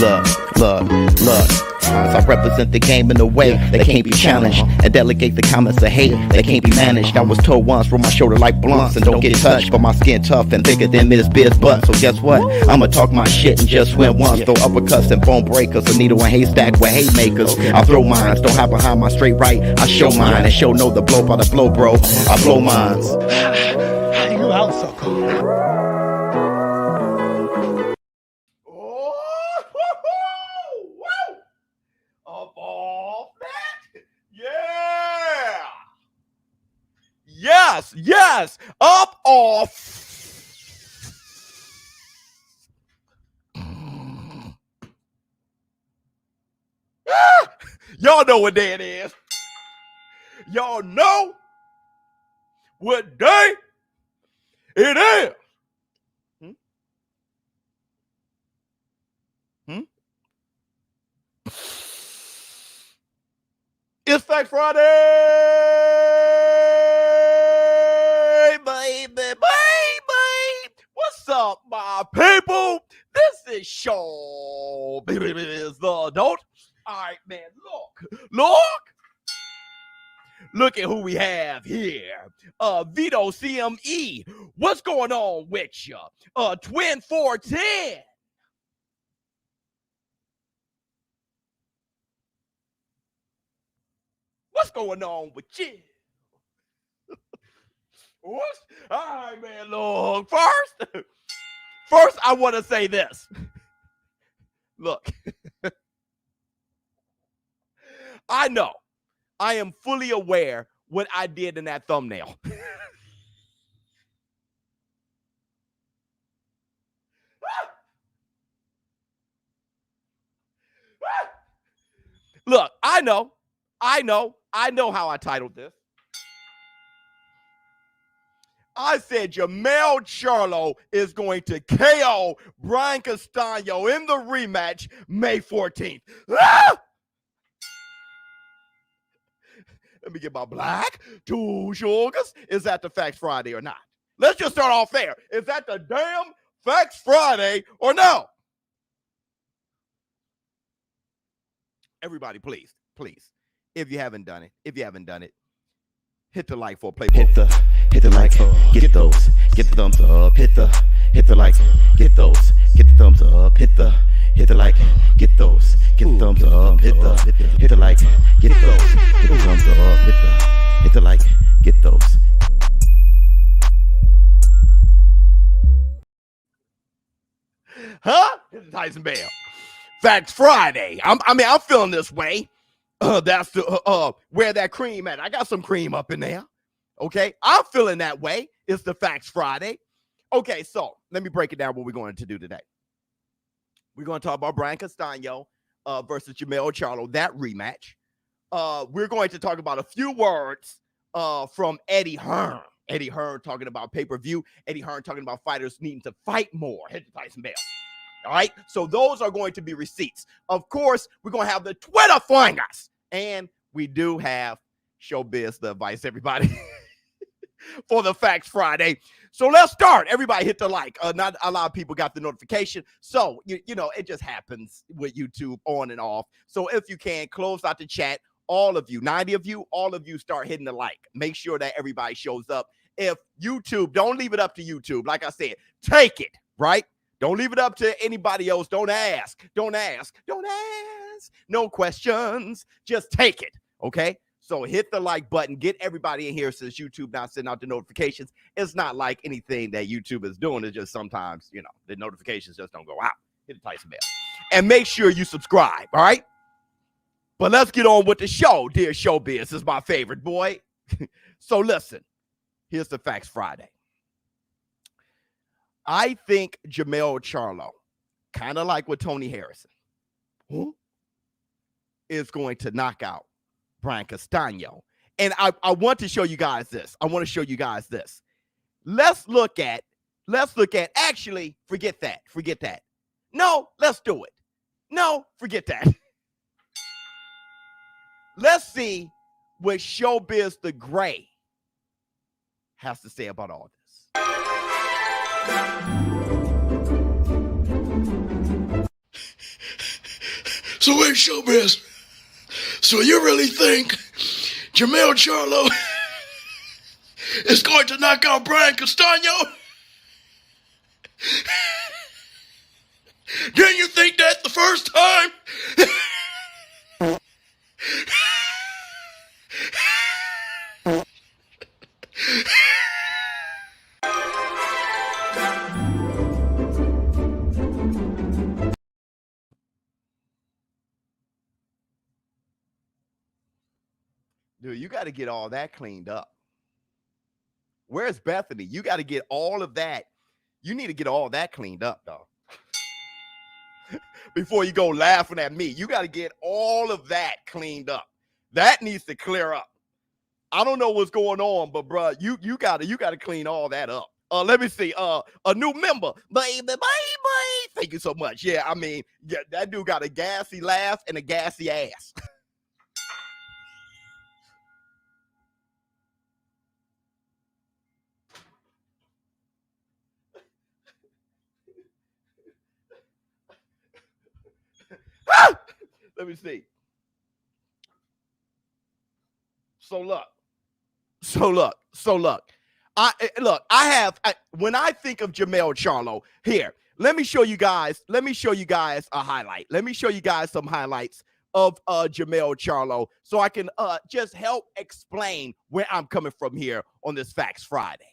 Look. I represent the game in a way that can't be challenged, and delegate the comments of hate that can't be managed. I was told once, roll my shoulder like blunts and don't get touched, but my skin tough and thicker than Miss Biz butt. So guess what? I'ma talk my shit and just win once. Throw uppercuts and bone breakers, a needle and haystack with hate makers. I throw mines, don't hide behind my straight right. I show mine and show no the blow by the blow, bro. I blow mines. You out, sucker. Yes, up off. Y'all know what day it is. Y'all know what day it is. It's Fact Friday, baby. What's up, my people? This is ShowBizz, the adult. All right, man, look at who we have here. Vito CME, what's going on with you? Twin 410. What's going on with you? All right, man, look. First, I want to say this. Look, I know. I am fully aware what I did in that thumbnail. Look, I know how I titled this. I said Jermell Charlo is going to KO Brian Castano in the rematch May 14th. Ah! Let me get my black. 2 sugars. Is that the Facts Friday or not? Let's just start off there. Is that the damn Facts Friday or no? Everybody, please. If you haven't done it, hit the like for a play. Hit the like, get those, get the thumbs up. Hit the like, get those, get the thumbs up. Hit the like, get those, get the thumbs up. Hit the like, get those, get the thumbs up. Hit the like, get those. Huh? Hit the Tyson Bell. Facts Friday. I'm feeling this way. That's the where that cream at. I got some cream up in there. Okay, I'm feeling that way. It's the Facts Friday. Okay, so let me break it down. What we're going to do today. We're going to talk about Brian Castano versus Jermell Charlo, that rematch. We're going to talk about a few words from Eddie Hearn. Eddie Hearn talking about pay-per-view. Eddie Hearn talking about fighters needing to fight more. Hit the Tyson Bell. All right, so those are going to be receipts. Of course, we're going to have the Twitter flingers. And we do have ShowBizz, the advice, everybody, for the Facts Friday. So let's start. Everybody hit the like. Not a lot of people got the notification. So, you know, it just happens with YouTube on and off. So if you can, close out the chat. All of you, 90 of you, all of you start hitting the like. Make sure that everybody shows up. If YouTube, don't leave it up to YouTube. Like I said, take it, right? Don't leave it up to anybody else. Don't ask. No questions. Just take it, okay? So hit the like button. Get everybody in here since YouTube not sending out the notifications. It's not like anything that YouTube is doing. It's just sometimes, you know, the notifications just don't go out. Hit the Tyson Bell. And make sure you subscribe, all right? But let's get on with the show, dear ShowBizz. This is my favorite, boy. So listen, here's the Facts Friday. I think Jermell Charlo, kind of like with Tony Harrison, is going to knock out Brian Castano. And I want to show you guys this. Let's look at, actually, forget that. No, let's do it. No, forget that. Let's see what ShowBizz the Gray has to say about all this. So wait, ShowBizz. So you really think Jermell Charlo is going to knock out Brian Castano? Didn't you think that the first time? Dude, you got to get all that cleaned up. Where's Bethany? You got to get all of that. You need to get all that cleaned up, dog. Before you go laughing at me, you got to get all of that cleaned up. That needs to clear up. I don't know what's going on, but bro, you got to clean all that up. Let me see. A new member, baby. Thank you so much. Yeah, I mean, yeah, that dude got a gassy laugh and a gassy ass. Let me see. So look. When I think of Jermell Charlo, here, let me show you guys a highlight. Let me show you guys some highlights of Jermell Charlo so I can just help explain where I'm coming from here on this Facts Friday.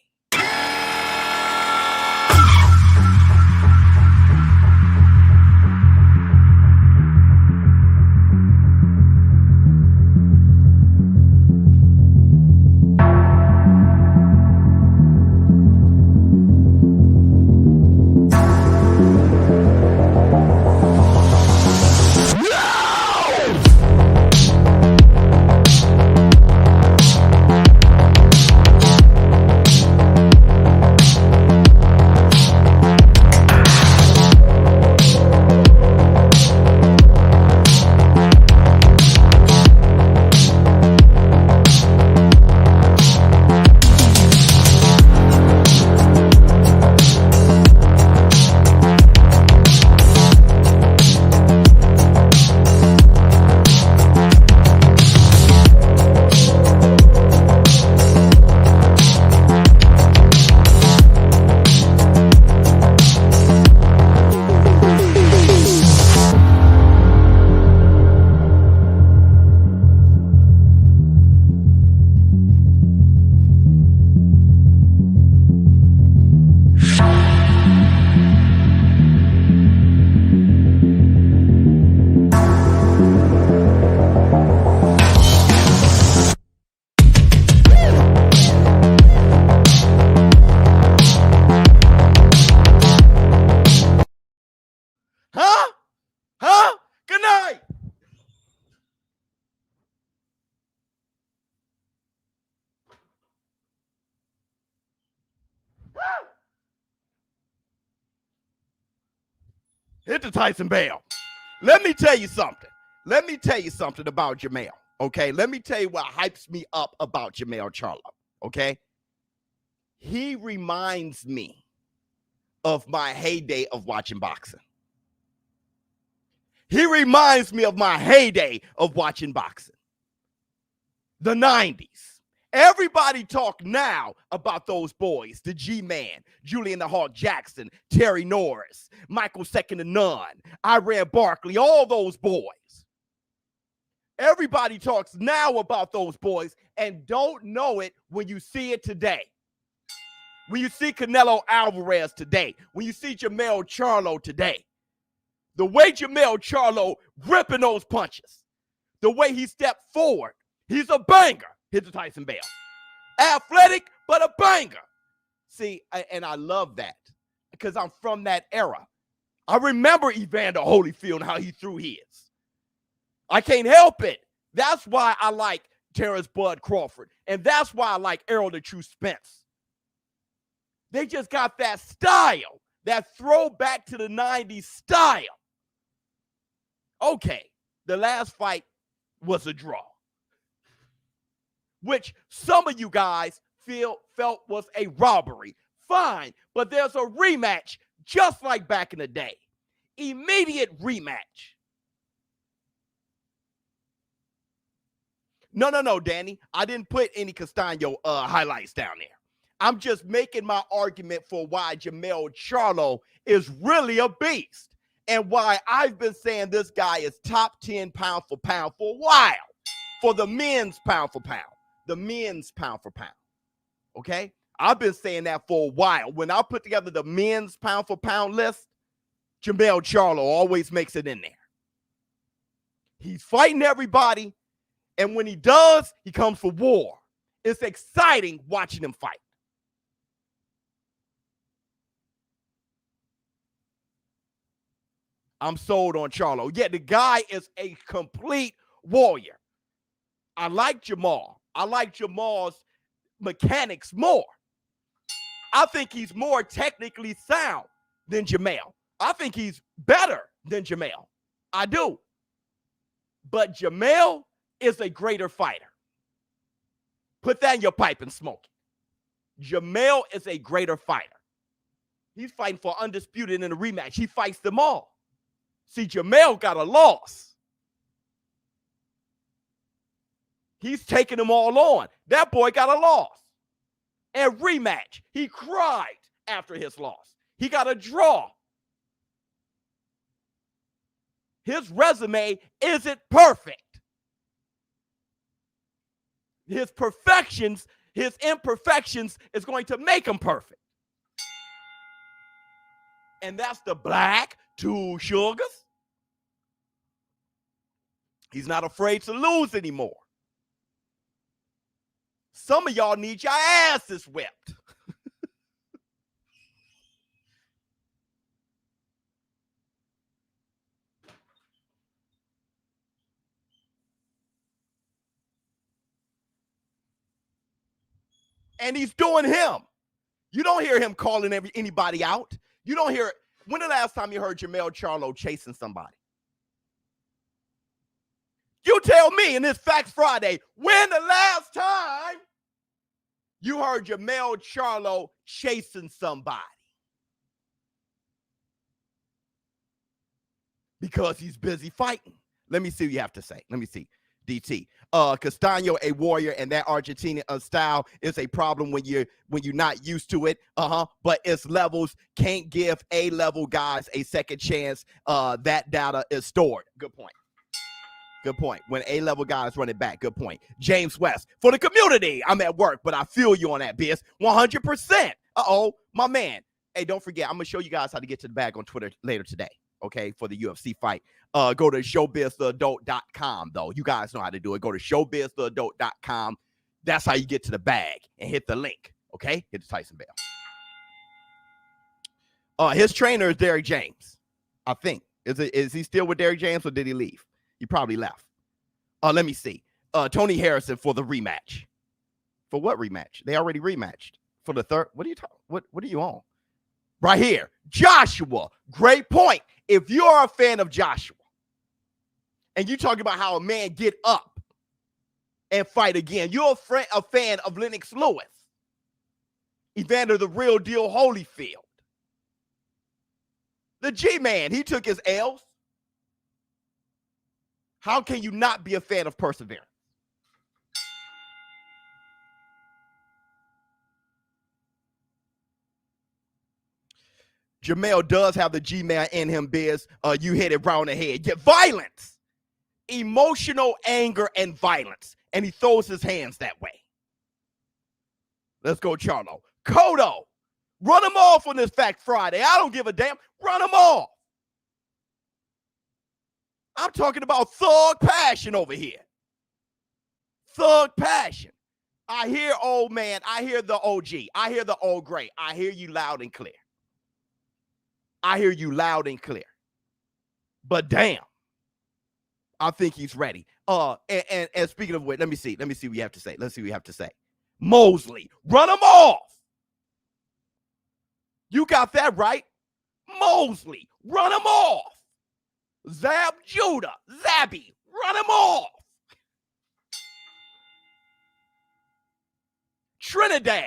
Good night. Hit the Tyson Bell. Let me tell you something. Let me tell you something about Jermell. Okay. Let me tell you what hypes me up about Jermell Charlo. Okay. He reminds me of my heyday of watching boxing. He reminds me of my heyday of watching boxing. The 90s. Everybody talk now about those boys. The G-Man, Julian the Hawk Jackson, Terry Norris, Michael Second to None, Iran Barkley, all those boys. Everybody talks now about those boys and don't know it when you see it today. When you see Canelo Alvarez today, when you see Jermell Charlo today, the way Jermell Charlo ripping those punches, the way he stepped forward, he's a banger. Hit the Tyson Bell. Athletic, but a banger. See, and I love that because I'm from that era. I remember Evander Holyfield and how he threw his. I can't help it. That's why I like Terrence Bud Crawford, and that's why I like Errol the True Spence. They just got that style, that throwback to the 90s style. Okay, the last fight was a draw, which some of you guys felt was a robbery. Fine, but there's a rematch just like back in the day. Immediate rematch. No, Danny. I didn't put any Castano highlights down there. I'm just making my argument for why Jermell Charlo is really a beast and why I've been saying this guy is top 10 pound for pound for a while for the men's pound for pound. The men's pound for pound. Okay? I've been saying that for a while. When I put together the men's pound for pound list, Jermell Charlo always makes it in there. He's fighting everybody, and when he does, he comes for war. It's exciting watching him fight. I'm sold on Charlo. Yeah, the guy is a complete warrior. I like Jamal. I like Jamal's mechanics more. I think he's more technically sound than Jermell. I think he's better than Jermell. I do. But Jermell is a greater fighter. Put that in your pipe and smoke it. Jermell is a greater fighter. He's fighting for undisputed in a rematch. He fights them all. See, Jermell got a loss. He's taking them all on. That boy got a loss. And rematch, he cried after his loss. He got a draw. His resume isn't perfect. His perfections, his imperfections is going to make him perfect. And that's the black two sugars. He's not afraid to lose anymore. Some of y'all need your asses whipped. And he's doing him. You don't hear him calling anybody out. You don't hear it. When the last time you heard Jermell Charlo chasing somebody? You tell me in this Facts Friday, when the last time you heard Jermell Charlo chasing somebody? Because he's busy fighting. Let me see what you have to say. Let me see. DT. Castano, a warrior, and that Argentinian style is a problem when you're not used to it. But its levels can't give A-level guys a second chance. That data is stored. Good point. Good point. When A-level guys run it back. Good point. James West. For the community, I'm at work, but I feel you on that, Biz. 100%. Uh-oh, my man. Hey, don't forget, I'm going to show you guys how to get to the bag on Twitter later today, okay, for the UFC fight. Go to ShowBizTheAdult.com, though. You guys know how to do it. Go to ShowBizTheAdult.com. That's how you get to the bag and hit the link, okay? Hit the Tyson bell. His trainer is Derrick James, I think. Is he still with Derrick James or did he leave? He probably left. Let me see. Tony Harrison for the rematch. For what rematch? They already rematched. For the third. What are you talking? What are you on? Right here. Joshua. Great point. If you're a fan of Joshua and you talking about how a man get up and fight again, you're a fan of Lennox Lewis, Evander the Real Deal Holyfield. The G-Man, he took his L's. How can you not be a fan of perseverance? Jermell does have the G-Man in him, Biz. You hit it round the head. Get violence, emotional anger, and violence. And he throws his hands that way. Let's go, Charlo. Cotto, run him off on this Fact Friday. I don't give a damn. Run him off. I'm talking about thug passion over here. Thug passion. I hear old man. I hear the OG. I hear the old great. I hear you loud and clear. I hear you loud and clear. But damn, I think he's ready. And speaking of which, let me see what you have to say. Let's see what you have to say. Mosley, run him off. You got that right. Mosley, run him off. Zab Judah, Zabby, run him off. Trinidad,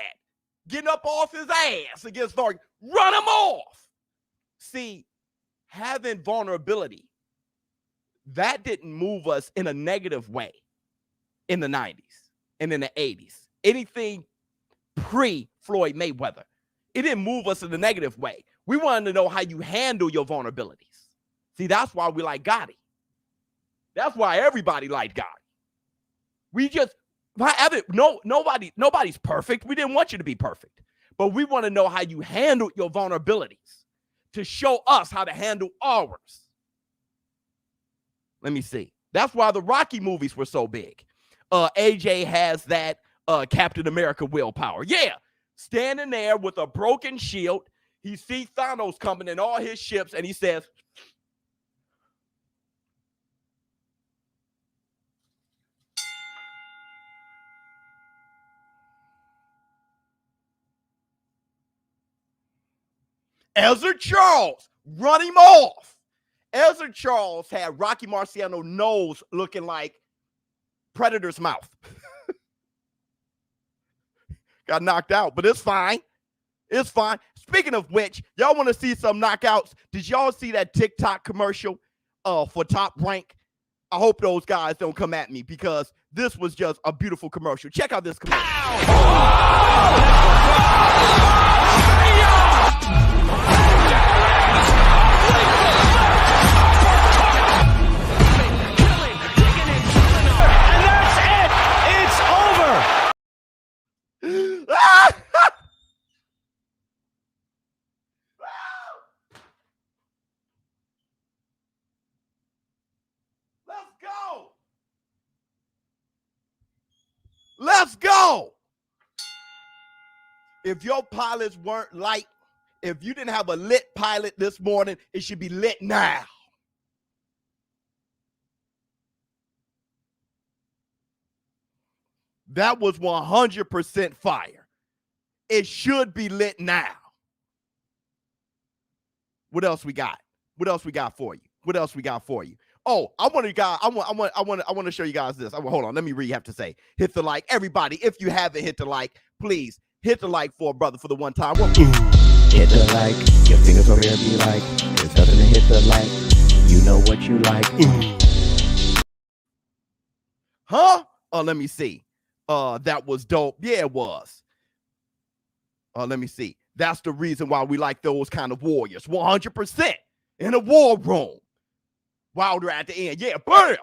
getting up off his ass against Varg, run him off. See, having vulnerability, that didn't move us in a negative way. in the 90s and in the 80s. Anything pre-Floyd Mayweather. It didn't move us in a negative way. We wanted to know how you handle your vulnerabilities. See, that's why we like Gotti. That's why everybody liked Gotti. We just, nobody's perfect. We didn't want you to be perfect. But we want to know how you handled your vulnerabilities to show us how to handle ours. Let me see. That's why the Rocky movies were so big. AJ has that Captain America willpower. Yeah, standing there with a broken shield. He sees Thanos coming in all his ships, and he says, Ezra Charles, run him off. Ezra Charles had Rocky Marciano's nose looking like Predator's mouth. Got knocked out, but it's fine. It's fine. Speaking of which, y'all want to see some knockouts? Did y'all see that TikTok commercial for Top Rank? I hope those guys don't come at me because this was just a beautiful commercial. Check out this commercial. Let's go. If your pilots weren't light, if you didn't have a lit pilot this morning, it should be lit now. That was 100% fire. It should be lit now. What else we got? What else we got for you? What else we got for you? Oh, I want to show you guys this. Hold on, let me read. You have to say, hit the like, everybody. If you haven't hit the like, please hit the like for a brother for the one time. Hit the like, your fingers over there be like, there's nothing to hit the like. You know what you like. Huh? Oh, let me see. That was dope. Yeah, it was. Let me see. That's the reason why we like those kind of warriors. 100% in a war room. Wilder at the end. Yeah, bam.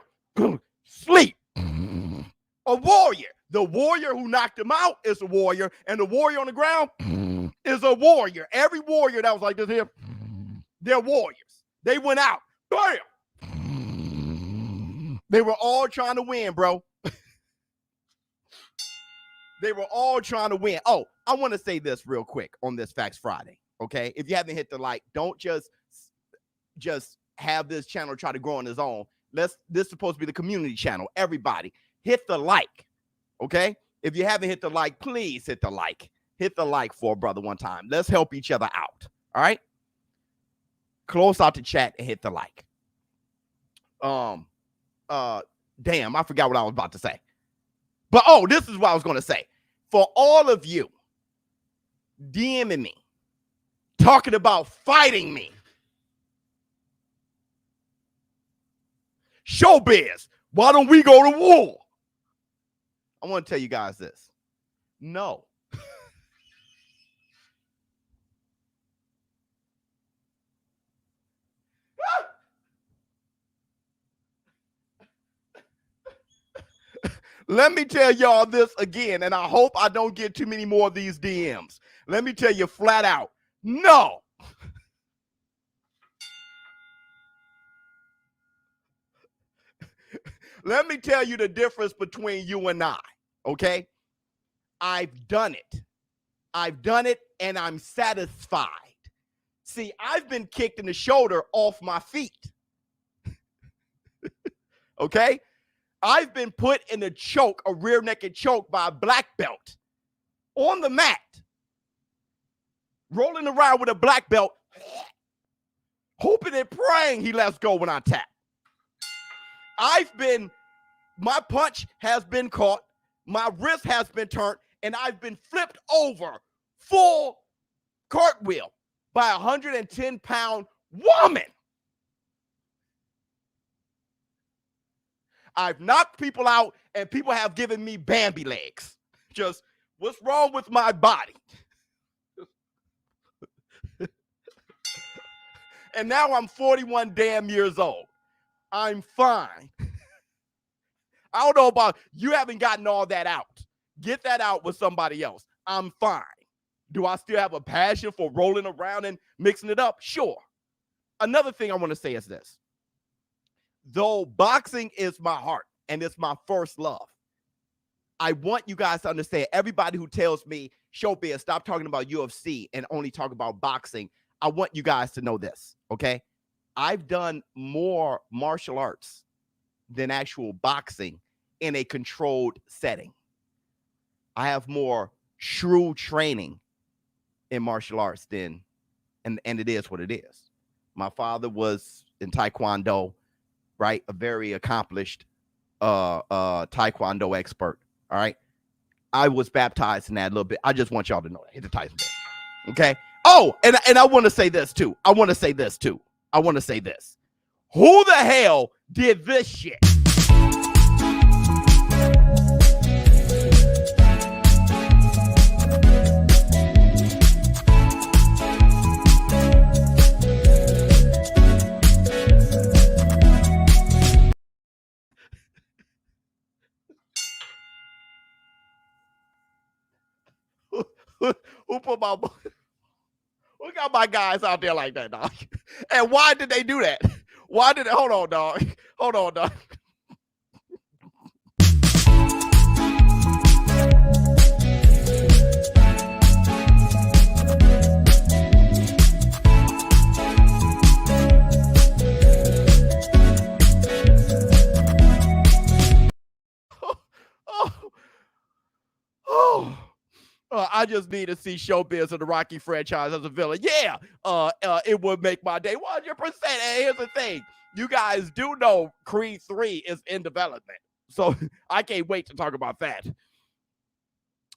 Sleep. A warrior. The warrior who knocked him out is a warrior, and the warrior on the ground is a warrior. Every warrior that was like this here, they're warriors. They went out. Bam. They were all trying to win, bro. They were all trying to win. Oh, I want to say this real quick on this Facts Friday, okay? If you haven't hit the like, don't just have this channel try to grow on its own. This is supposed to be the community channel. Everybody, hit the like, okay? If you haven't hit the like, please hit the like. Hit the like for a brother one time. Let's help each other out, all right? Close out the chat and hit the like. Damn, I forgot what I was about to say. But, oh, this is what I was going to say. For all of you DMing me, talking about fighting me, ShowBizz, why don't we go to war? I want to tell you guys this. No. Let me tell y'all this again, and I hope I don't get too many more of these DMs. Let me tell you flat out, no. Let me tell you the difference between you and I, okay? I've done it. I've done it, and I'm satisfied. See, I've been kicked in the shoulder off my feet, okay? I've been put in a choke, a rear naked choke by a black belt on the mat, rolling around with a black belt, hoping and praying he lets go when I tap. My punch has been caught, my wrist has been turned, and I've been flipped over full cartwheel by a 110-pound woman. I've knocked people out, and people have given me Bambi legs. Just, what's wrong with my body? And now I'm 41 damn years old. I'm fine. I don't know about you, haven't gotten all that out. Get that out with somebody else. I'm fine. Do I still have a passion for rolling around and mixing it up? Sure. Another thing I want to say is this. Though boxing is my heart and it's my first love, I want you guys to understand, everybody who tells me, ShowBizz, stop talking about UFC and only talk about boxing, I want you guys to know this, okay? I've done more martial arts than actual boxing in a controlled setting. I have more true training in martial arts than, and it is what it is. My father was in Taekwondo, right? A very accomplished Taekwondo expert, all right? I was baptized in that a little bit. I just want y'all to know that. Hit the Tyson bell, okay? Oh, and I want to say this too. I want to say this. Who the hell did this shit? Who put my... Who got my guys out there like that, dog? And why did they do that? Why did it? Hold on, dog. Hold on, dog. I just need to see ShowBizz of the Rocky franchise as a villain. Yeah, it would make my day 100%. And here's the thing. You guys do know Creed 3 is in development. So I can't wait to talk about that.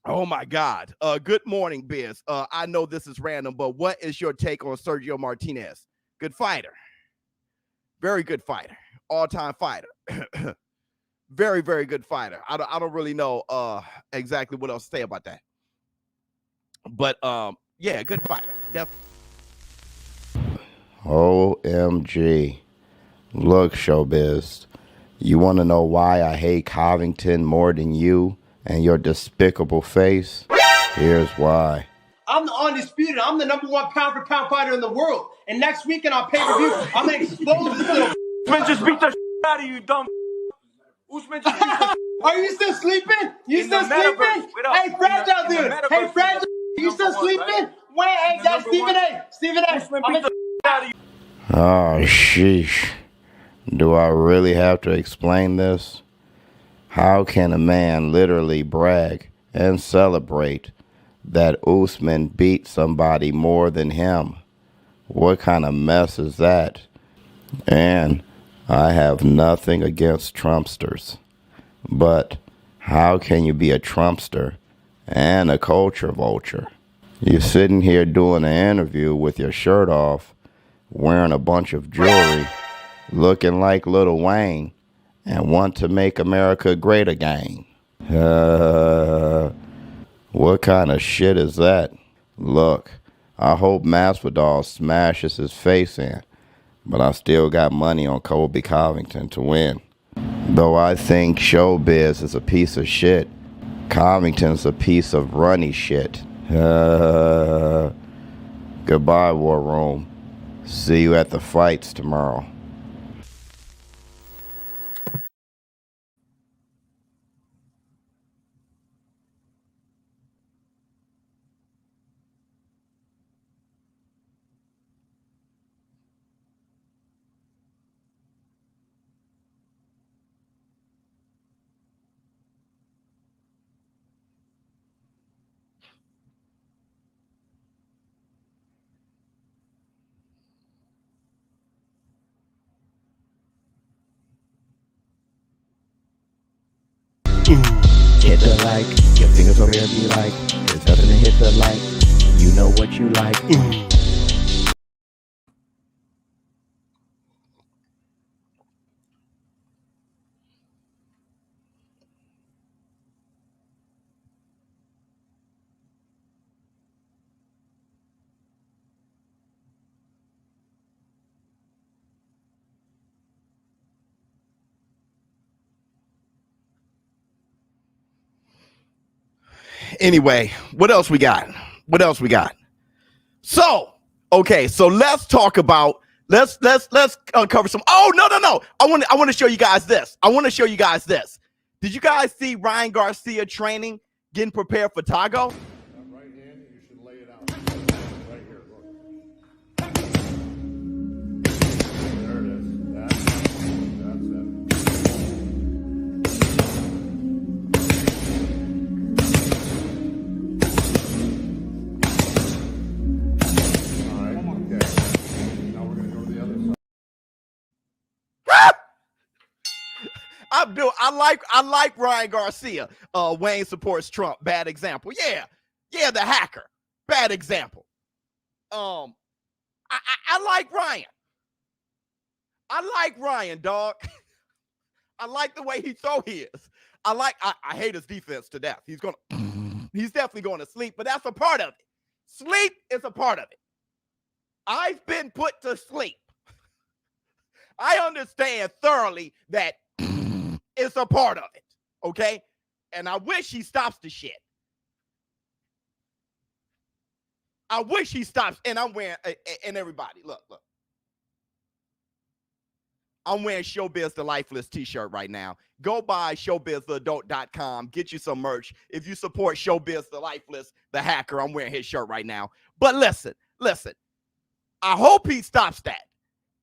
Oh, my God. Good morning, Biz. I know this is random, but what is your take on Sergio Martinez? Good fighter. Very good fighter. All-time fighter. Very, very good fighter. I don't really know exactly what else to say about that. But yeah, good fighter. Definitely. OMG. Look, ShowBizz. You want to know why I hate Covington more than you and your despicable face? Here's why. I'm the undisputed. I'm the #1 pound-for-pound fighter in the world. And next weekend on pay-per-view, I'm going to expose this little Usman just beat the out of you, dumb. Usman just beat the Are you still sleeping? You still sleeping? Hey, Fragile dude. Hey, Fragile. You still sleeping? Wait, hey, that's Stephen A. Stephen A. Usman beat the out of you. Oh, sheesh. Do I really have to explain this? How can a man literally brag and celebrate that Usman beat somebody more than him? What kind of mess is that? And I have nothing against Trumpsters, but how can you be a Trumpster and a culture vulture? You're sitting here doing an interview with your shirt off, wearing a bunch of jewelry, looking like Lil Wayne, and want to make America great again. What kind of shit is that? Look, I hope Masvidal smashes his face in, but I still got money on Colby Covington to win. Though I think ShowBizz is a piece of shit, Covington's a piece of runny shit. Goodbye, War Room. See you at the fights tomorrow. Hit the like, your fingers over there be like, there's nothing to hit the like, you know what you like. Anyway, what else we got? So, okay, so let's talk about let's cover some. Oh, no. I want to show you guys this. Did you guys see Ryan Garcia training, getting prepared for Tago? Right hand, you should lay it out. Right here, look. There it is. That's it. All right, okay. Now we're going to go to the other side. I like Ryan Garcia. Wayne supports Trump. Bad example. Yeah, the hacker. Bad example. I like Ryan. Dog. I like the way he throw his. I hate his defense to death. He's definitely going to sleep, but that's a part of it. Sleep is a part of it. I've been put to sleep. I understand thoroughly that it's a part of it, okay? And I wish he stops the shit. I wish he stops. And I'm wearing, and everybody, look. I'm wearing ShowBizz the Lifeless t-shirt right now. Go buy ShowBizzTheAdult.com. Get you some merch. If you support ShowBizz the Lifeless, the hacker, I'm wearing his shirt right now. But listen. I hope he stops that.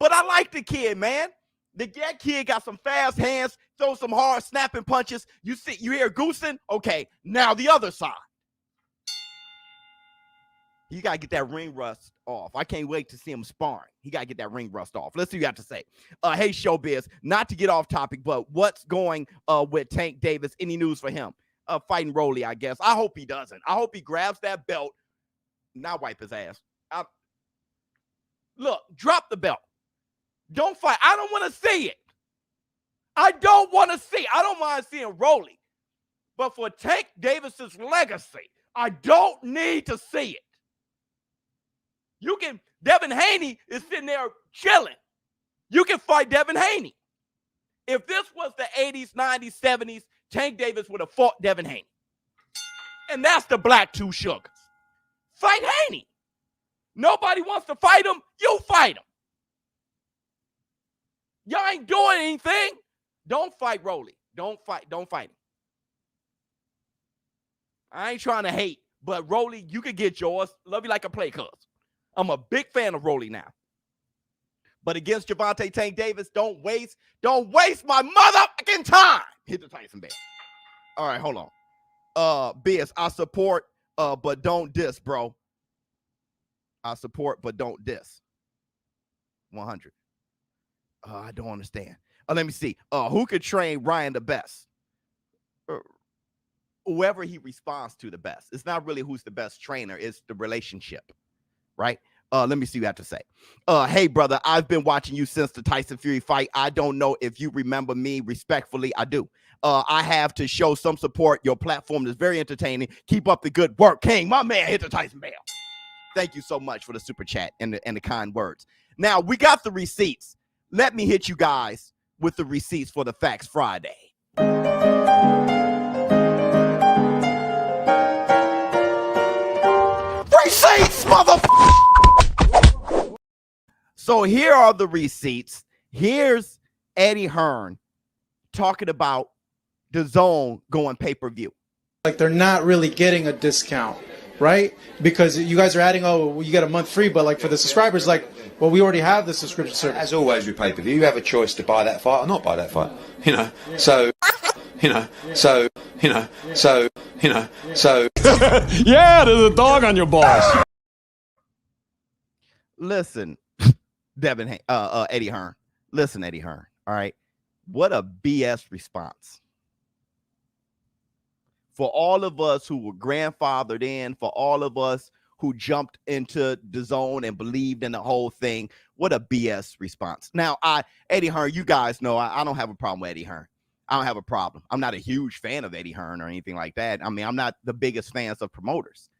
But I like the kid, man. That kid got some fast hands, throw some hard snapping punches. You hear goosing? Okay, now the other side. You got to get that ring rust off. I can't wait to see him sparring. He got to get that ring rust off. Let's see what you have to say. Hey, ShowBizz, not to get off topic, but what's going with Tank Davis? Any news for him? Fighting Rolly, I guess. I hope he doesn't. I hope he grabs that belt. Not wipe his ass. Look, drop the belt. Don't fight. I don't want to see it. I don't mind seeing Rolly. But for Tank Davis's legacy, I don't need to see it. Devin Haney is sitting there chilling. You can fight Devin Haney. If this was the 80s, 90s, 70s, Tank Davis would have fought Devin Haney. And that's the Black Two Sugars. Fight Haney. Nobody wants to fight him. You fight him. Y'all ain't doing anything. Don't fight Rolly. Don't fight him. I ain't trying to hate, but Rolly, you could get yours. Love you like a play, cuz. I'm a big fan of Rolly now. But against Gervonta Tank Davis, don't waste my motherfucking time. Hit the Tyson bell. All right, hold on. Biz, I support, but don't diss, bro. I support, but don't diss. 100. I don't understand. Let me see. Who could train Ryan the best? Whoever he responds to the best. It's not really who's the best trainer. It's the relationship, right? Let me see what you have to say. Hey, brother, I've been watching you since the Tyson Fury fight. I don't know if you remember me. Respectfully, I do. I have to show some support. Your platform is very entertaining. Keep up the good work. King, my man, hit the Tyson bell. Thank you so much for the super chat and the kind words. Now, we got the receipts. Let me hit you guys with the receipts for the Facts Friday. Receipts, motherfucker! So here are the receipts. Here's Eddie Hearn talking about the Zone going pay-per-view. Like they're not really getting a discount, right? Because you guys are adding, oh, you get a month free, but like for the subscribers, like, well, we already have the subscription service. As always with pay-per-view, you have a choice to buy that fight or not buy that fight. So yeah, there's a dog on your balls. Listen, Eddie Hearn. Listen, Eddie Hearn. All right. What a BS response. For all of us who were grandfathered in, for all of us who jumped into the Zone and believed in the whole thing, what a BS response. Now, Eddie Hearn, you guys know I don't have a problem with Eddie Hearn. I don't have a problem. I'm not a huge fan of Eddie Hearn or anything like that. I mean, I'm not the biggest fans of promoters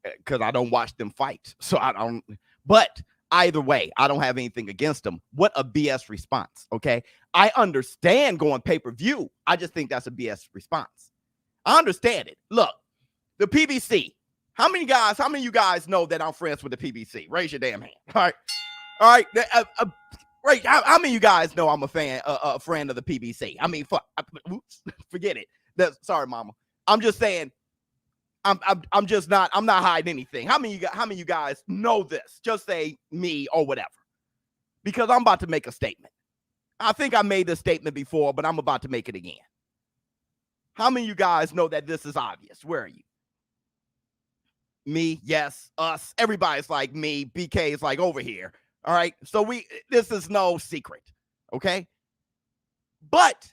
because I don't watch them fight. So I don't, but either way, I don't have anything against them. What a BS response, okay? I understand going pay-per-view. I just think that's a BS response. I understand it. Look, The PBC. How many of you guys know that I'm friends with the PBC? Raise your damn hand. All right. Right. How many of you guys know I'm a friend of the PBC? I mean, forget it. Sorry, mama. I'm just saying. I'm not hiding anything. How many of you guys know this? Just say me or whatever. Because I'm about to make a statement. I think I made this statement before, but I'm about to make it again. How many of you guys know that this is obvious? Where are you? Me, yes, us. Everybody's like me. BK is like over here. All right. So this is no secret. Okay. But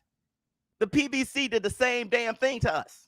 the PBC did the same damn thing to us.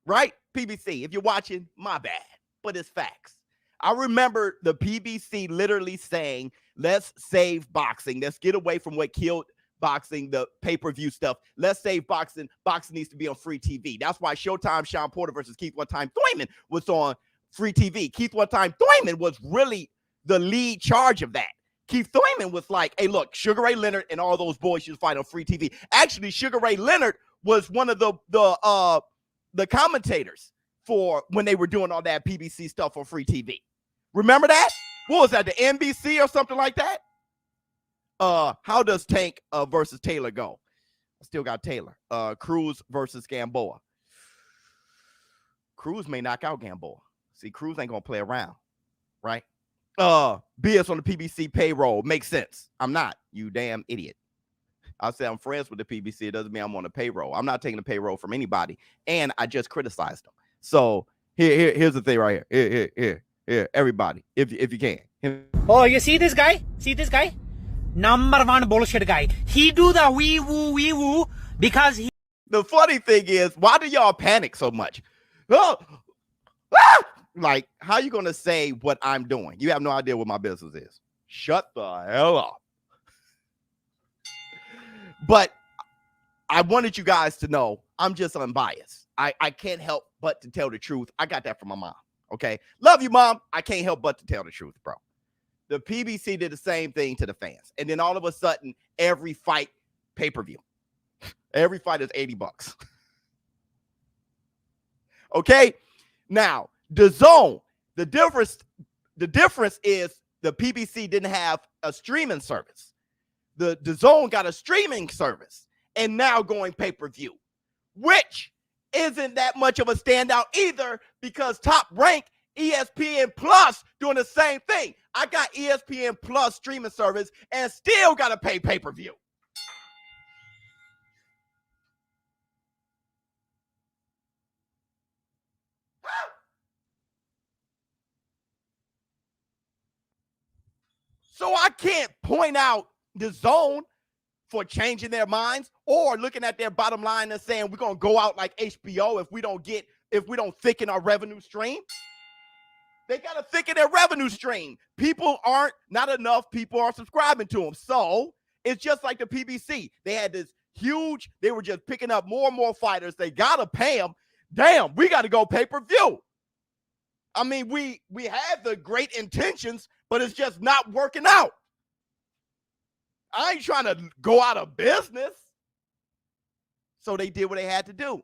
Right? PBC, if you're watching, my bad. But it's facts. I remember the PBC literally saying, let's save boxing. Let's get away from what killed boxing, the pay-per-view stuff. Let's save boxing. Boxing needs to be on free TV. That's why Showtime, Sean Porter versus Keith One Time Thurman was on free TV. Keith One Time Thurman was really the lead charge of that. Keith Thurman was like, hey, look, Sugar Ray Leonard and all those boys should fight on free TV. Actually, Sugar Ray Leonard was one of the commentators for when they were doing all that PBC stuff on free TV. Remember that? What was that, the NBC or something like that? How does Tank versus Taylor go? I still got Taylor. Cruz versus Gamboa. Cruz may knock out Gamboa. See, Cruz ain't gonna play around, right? BS on the PBC payroll makes sense. I'm not, you damn idiot. I say I'm friends with the PBC. It doesn't mean I'm on the payroll. I'm not taking the payroll from anybody, and I just criticized them. So here's the thing right here. Here, everybody, if you can. Oh, you see this guy? See this guy? Number one bullshit guy. He do the wee woo because he. The funny thing is, why do y'all panic so much? Like, how you gonna say what I'm doing? You have no idea what my business is. Shut the hell up. But I wanted you guys to know I'm just unbiased. I can't help but to tell the truth. I got that from my mom. Okay. Love you, Mom. I can't help but to tell the truth, bro. The PBC did the same thing to the fans. And then all of a sudden, every fight pay-per-view. Every fight is $80. Okay. Now, DAZN, the difference is the PBC didn't have a streaming service. The DAZN got a streaming service and now going pay-per-view, which isn't that much of a standout either, because Top Rank, ESPN Plus doing the same thing. I got ESPN Plus streaming service and still got to pay pay-per-view. So I can't point out DAZN for changing their minds or looking at their bottom line and saying we're going to go out like HBO if we don't thicken our revenue stream. They got to thicken their revenue stream. Not enough people are subscribing to them. So it's just like the PBC. They had this huge, they were just picking up more and more fighters. They got to pay them. Damn, we got to go pay-per-view. I mean, we had the great intentions, but it's just not working out. I ain't trying to go out of business. So they did what they had to do.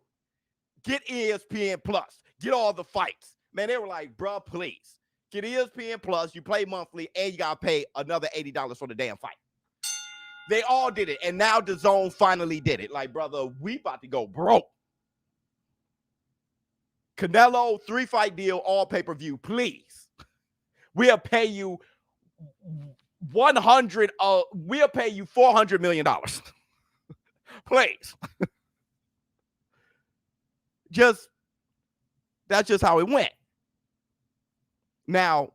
Get ESPN Plus. Get all the fights. Man, they were like, bruh, please. Get ESPN Plus. You play monthly, and you got to pay another $80 for the damn fight. They all did it, and now DAZN finally did it. Like, brother, we about to go broke. Canelo, 3-fight deal, all pay-per-view, please. We'll pay you we'll pay you $400 million. Please. That's just how it went. Now,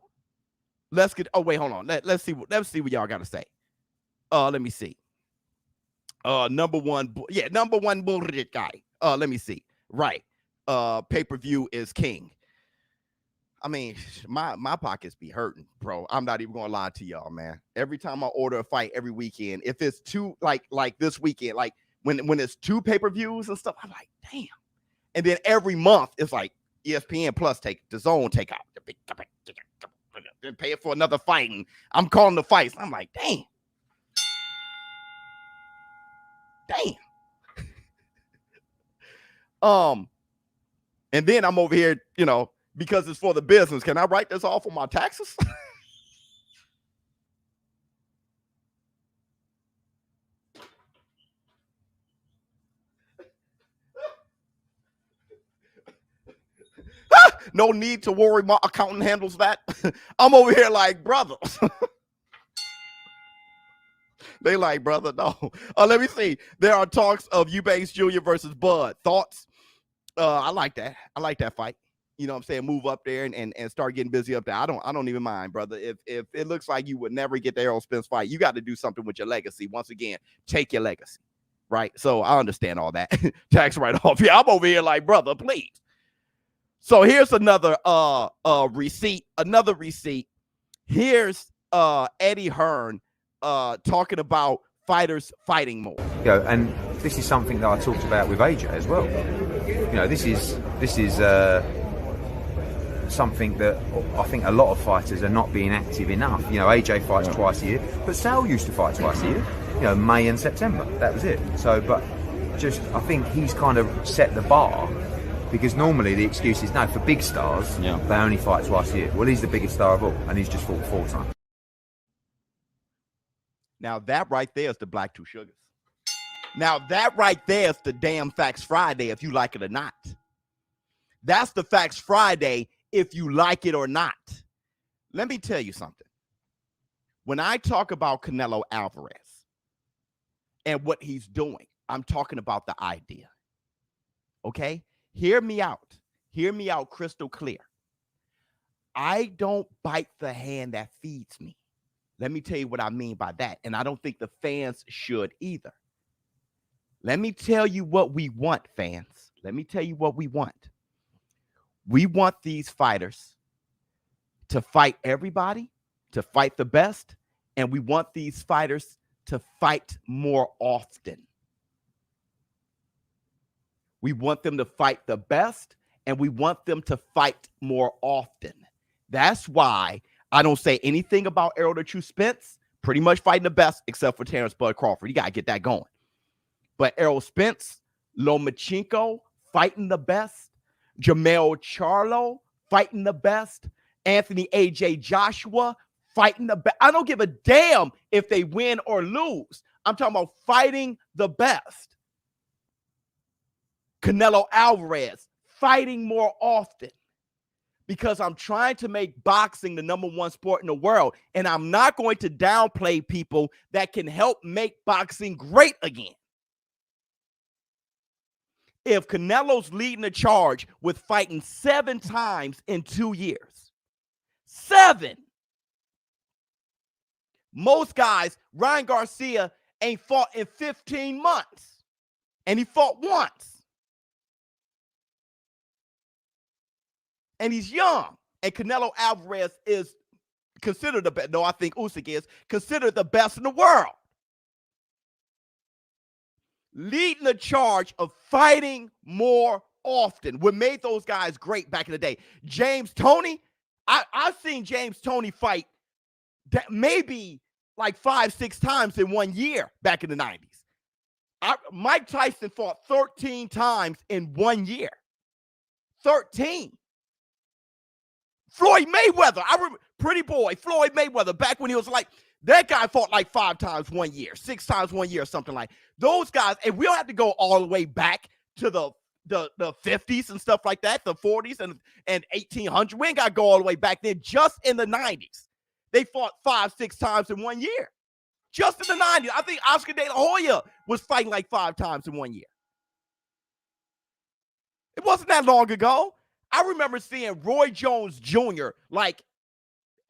let's get, hold on. Let's see what y'all got to say. Let me see. Number one bullshit guy. Let me see. Right. Pay-per-view is king. I mean, my pockets be hurting, bro. I'm not even gonna lie to y'all, man. Every time I order a fight every weekend, if it's two, like this weekend, like when it's 2 pay-per-views and stuff, I'm like, damn. And then every month it's like ESPN Plus DAZN take out, then pay it for another fight, and I'm calling the fights. I'm like, damn. And then I'm over here, you know, because it's for the business. Can I write this off on my taxes? No need to worry. My accountant handles that. I'm over here like, brother. They like, brother, no. Let me see. There are talks of Eubanks Jr. versus Bud. Thoughts? I like that. I like that fight. You know what I'm saying? Move up there and start getting busy up there. I don't even mind, brother. If it looks like you would never get the Errol Spence fight, you got to do something with your legacy. Once again, take your legacy. Right? So I understand all that. Tax write-off. Yeah, I'm over here like, brother, please. So here's another receipt. Another receipt. Here's Eddie Hearn talking about fighters fighting more. And this is something that I talked about with AJ as well. You know, this is something that I think a lot of fighters are not being active enough. You know, AJ fights twice a year, but Sal used to fight twice a year. You know, May and September. That was it. So, but just I think he's kind of set the bar. Because normally the excuse is, no, for big stars, they only fight twice a year. Well, he's the biggest star of all, and he's just fought 4 times. Now, that right there is the Black Two Sugars. Now, that right there is the damn Facts Friday, if you like it or not. That's the Facts Friday, if you like it or not. Let me tell you something. When I talk about Canelo Alvarez and what he's doing, I'm talking about the idea. Okay? Hear me out. Hear me out crystal clear. I don't bite the hand that feeds me. Let me tell you what I mean by that. And I don't think the fans should either. Let me tell you what we want, fans. Let me tell you what we want. We want these fighters to fight everybody, to fight the best, and we want these fighters to fight more often. We want them to fight the best, and we want them to fight more often. That's why I don't say anything about Errol the True Spence, pretty much fighting the best, except for Terrence Bud Crawford. You got to get that going. But Errol Spence, Lomachenko fighting the best, Jermell Charlo fighting the best, Anthony A.J. Joshua fighting the best. I don't give a damn if they win or lose. I'm talking about fighting the best. Canelo Alvarez fighting more often, because I'm trying to make boxing the #1 sport in the world, and I'm not going to downplay people that can help make boxing great again. If Canelo's leading the charge with fighting 7 times in 2 years, 7. Most guys, Ryan Garcia ain't fought in 15 months, and he fought once. And he's young. And Canelo Alvarez is considered the best. No, I think Usyk is considered the best in the world. Leading the charge of fighting more often. What made those guys great back in the day? James Toney. I've seen James Toney fight maybe like 5-6 times in 1 year back in the 90s. Mike Tyson fought 13 times in 1 year. 13. Floyd Mayweather, I remember, pretty boy, Floyd Mayweather, back when he was like, that guy fought like 5 times 1 year, 6 times 1 year, or something like those guys. And we don't have to go all the way back to the 50s and stuff like that, the 40s and 1800s. We ain't got to go all the way back there. Just in the 90s, they fought 5-6 times in 1 year. Just in the 90s. I think Oscar De La Hoya was fighting like 5 times in 1 year. It wasn't that long ago. I remember seeing Roy Jones Jr. like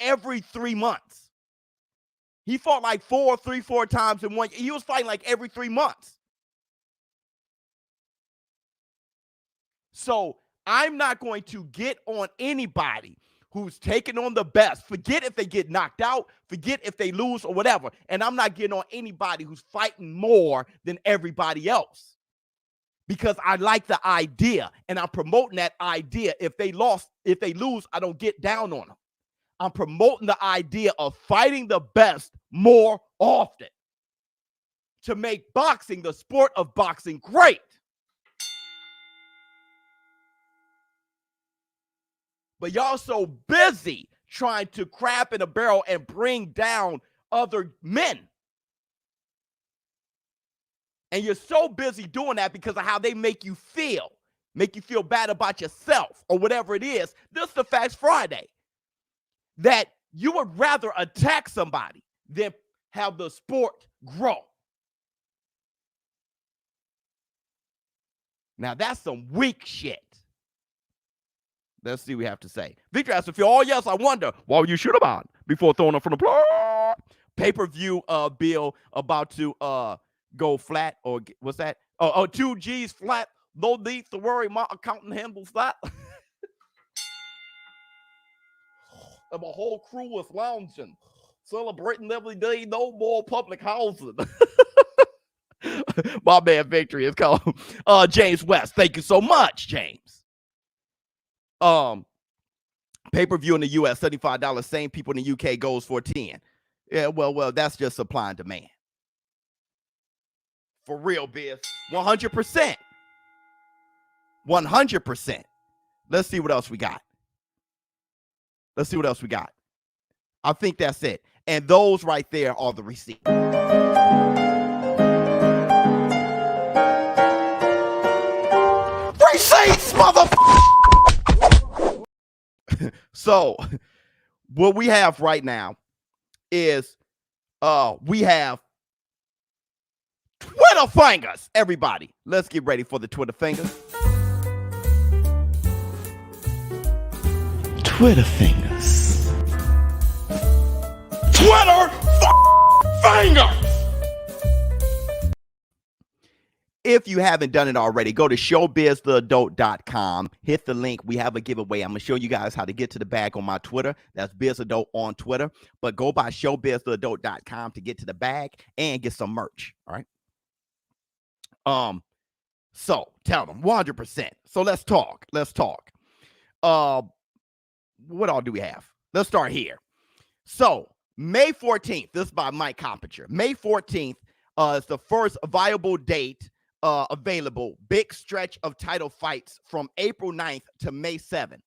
every 3 months. He fought like 4 times in 1 year. He was fighting like every 3 months. So I'm not going to get on anybody who's taking on the best. Forget if they get knocked out. Forget if they lose or whatever. And I'm not getting on anybody who's fighting more than everybody else. Because I like the idea, and I'm promoting that idea. If they lose, I don't get down on them. I'm promoting the idea of fighting the best more often to make boxing, the sport of boxing, great. But y'all so busy trying to crap in a barrel and bring down other men. And you're so busy doing that because of how they make you feel bad about yourself or whatever it is. This is the Facts Friday. That you would rather attack somebody than have the sport grow. Now, that's some weak shit. Let's see what we have to say. Victor asks if you're all yes, I wonder why would you shoot him on before throwing him from the floor? Pay-per-view bill about to go flat, or what's that? Oh, 2 G's flat. No need to worry, my accountant handles that. And my whole crew was lounging, celebrating every day, no more public housing. My man Victory is called James West. Thank you so much, James. Pay-per-view in the US, $75. Same people in the UK goes for 10. Yeah, well, that's just supply and demand. For real, Biz. 100%. 100%. Let's see what else we got. I think that's it. And those right there are the receipts. Receipts, motherfucker! So, what we have right now is we have Twitter fingers. Everybody, let's get ready for the Twitter fingers. Twitter fingers. Twitter fingers. If you haven't done it already, go to ShowBizTheAdult.com. Hit the link. We have a giveaway. I'm going to show you guys how to get to the bag on my Twitter. That's BizAdult on Twitter. But go by ShowBizTheAdult.com to get to the bag and get some merch. All right. So tell them 100%. So let's talk. What all do we have? Let's start here. So May 14th, this is by Mike Compinger. May 14th is the first viable date available. Big stretch of title fights from April 9th to May 7th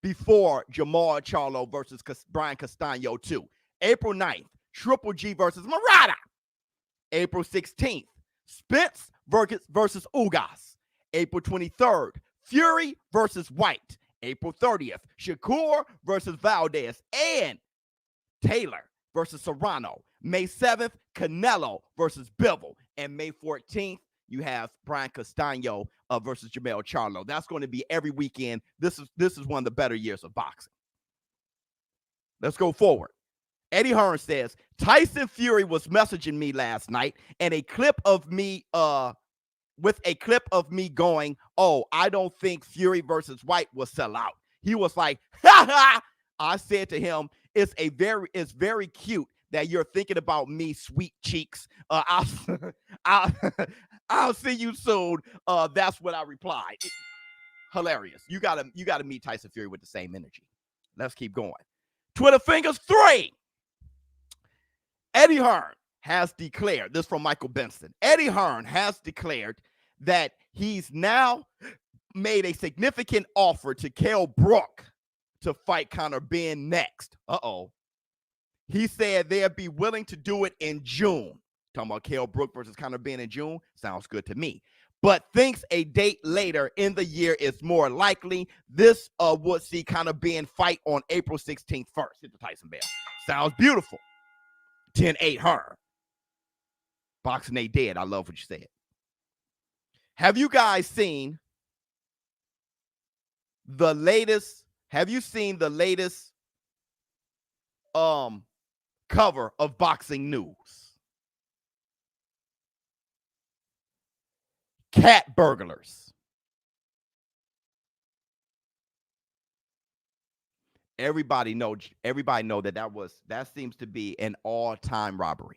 before Jermell Charlo versus Brian Castano 2. April 9th, Triple G versus Murata. April 16th, Spence versus Ugas. April 23rd, Fury versus White. April 30th, Shakur versus Valdez and Taylor versus Serrano. May 7th, Canelo versus Bivol. And May 14th, you have Brian Castano versus Jermell Charlo. That's going to be every weekend. This is one of the better years of boxing. Let's go forward. Eddie Hearn says, Tyson Fury was messaging me last night and a clip of me going, oh, I don't think Fury versus White will sell out. He was like, ha ha. I said to him, it's very cute that you're thinking about me, sweet cheeks. I'll see you soon. That's what I replied. Hilarious. You gotta meet Tyson Fury with the same energy. Let's keep going. Twitter fingers 3. Eddie Hearn has declared, this from Michael Benson. Eddie Hearn has declared that he's now made a significant offer to Kell Brook to fight Conor Benn next. He said they'd be willing to do it in June. Talking about Kell Brook versus Conor Benn in June. Sounds good to me. But thinks a date later in the year is more likely. This would see Conor Benn fight on April 16th first. Hit the Tyson bell. Sounds beautiful. 10-8 Hearn. Boxing ain't dead. I love what you said. Have you guys seen the latest? Have you seen the latest cover of Boxing News? Cat burglars. Everybody know that seems to be an all-time robbery.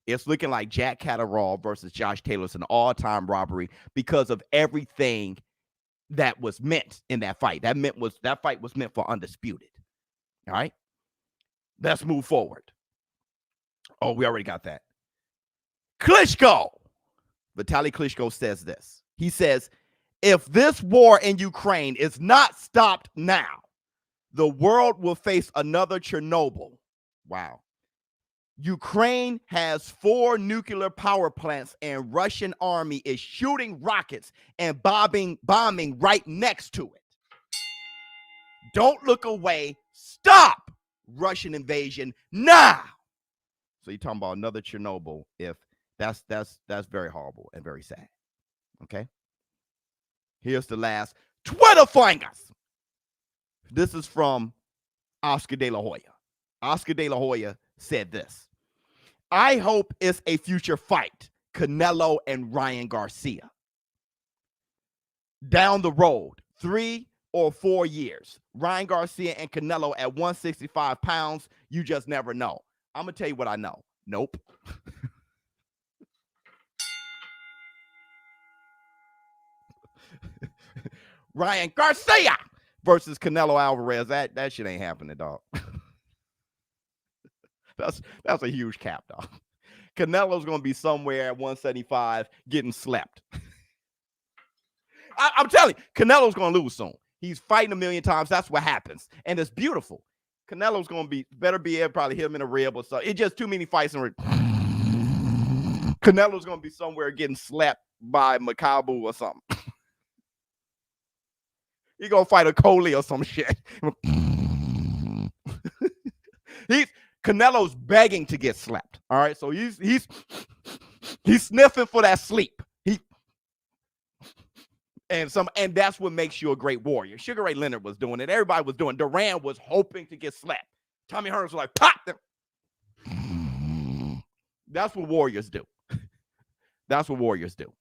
It's looking like Jack Catterall versus Josh Taylor is an all-time robbery because of everything that was meant in that fight. That fight was meant for undisputed. All right. Let's move forward. Oh, we already got that. Klitschko. Vitaly Klitschko says this. He says, if this war in Ukraine is not stopped now, The world will face another Chernobyl. Wow. Ukraine has 4 nuclear power plants, and Russian army is shooting rockets and bombing right next to it. Don't look away. Stop Russian invasion now. So you're talking about another Chernobyl. If that's very horrible and very sad. Okay. Here's the last Twitter fingers. This is from Oscar De La Hoya. Oscar De La Hoya said this: I hope it's a future fight, Canelo and Ryan Garcia. Down the road, 3 or 4 years, Ryan Garcia and Canelo at 165 pounds, you just never know. I'm going to tell you what I know. Nope. Ryan Garcia versus Canelo Alvarez. That shit ain't happening, dog. That's a huge cap, dog. Canelo's going to be somewhere at 175 getting slept. I'm telling you, Canelo's going to lose soon. He's fighting a million times. That's what happens. And it's beautiful. Canelo's going to better be able to probably hit him in a rib or something. It's just too many fights. Canelo's going to be somewhere getting slapped by Makabu or something. He going to fight a Coley or some shit. Canelo's begging to get slapped. All right. So he's sniffing for that sleep. And that's what makes you a great warrior. Sugar Ray Leonard was doing it. Everybody was doing it. Duran was hoping to get slapped. Tommy Hearns was like, pop them. That's what warriors do. That's what warriors do.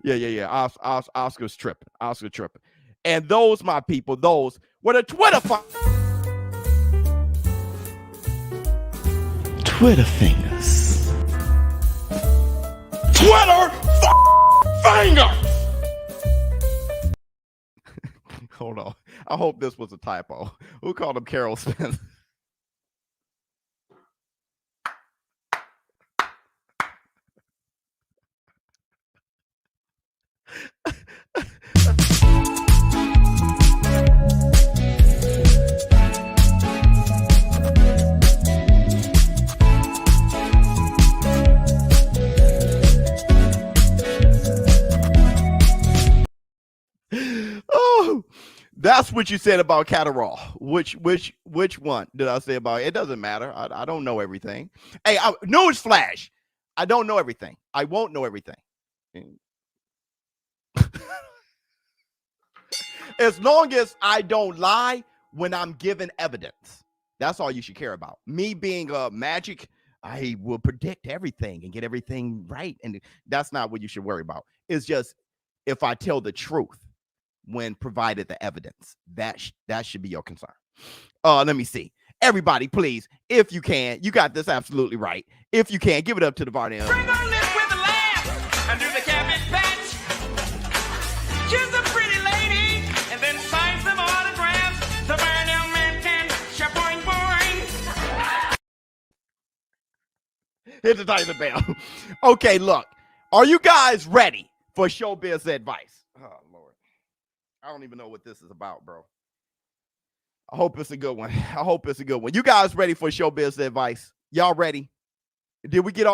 Yeah. Oscar's tripping. Oscar's tripping. And those, my people, those were the Twitter Twitter fingers. Twitter fingers. Hold on. I hope this was a typo. Who called him Carol Smith? Oh, that's what you said about Catterall. Which one did I say about it? It doesn't matter. I don't know everything. Hey, news flash. I don't know everything. I won't know everything. As long as I don't lie when I'm given evidence. That's all you should care about. Me being magic, I will predict everything and get everything right. And that's not what you should worry about. It's just if I tell the truth when provided the evidence, that should be your concern. Let me see. Everybody, please, if you can, you got this absolutely right. If you can, give it up to the Varnell. Bring our lips with a laugh under the cabbage patch. She's a pretty lady, and then sign some autographs. The Varnell man can shaboing boing. Hit the Tyson bell. Okay, look. Are you guys ready for ShowBizz advice? Oh, Lord. I don't even know what this is about, bro. I hope it's a good one. You guys ready for ShowBizz advice? Y'all ready? Did we get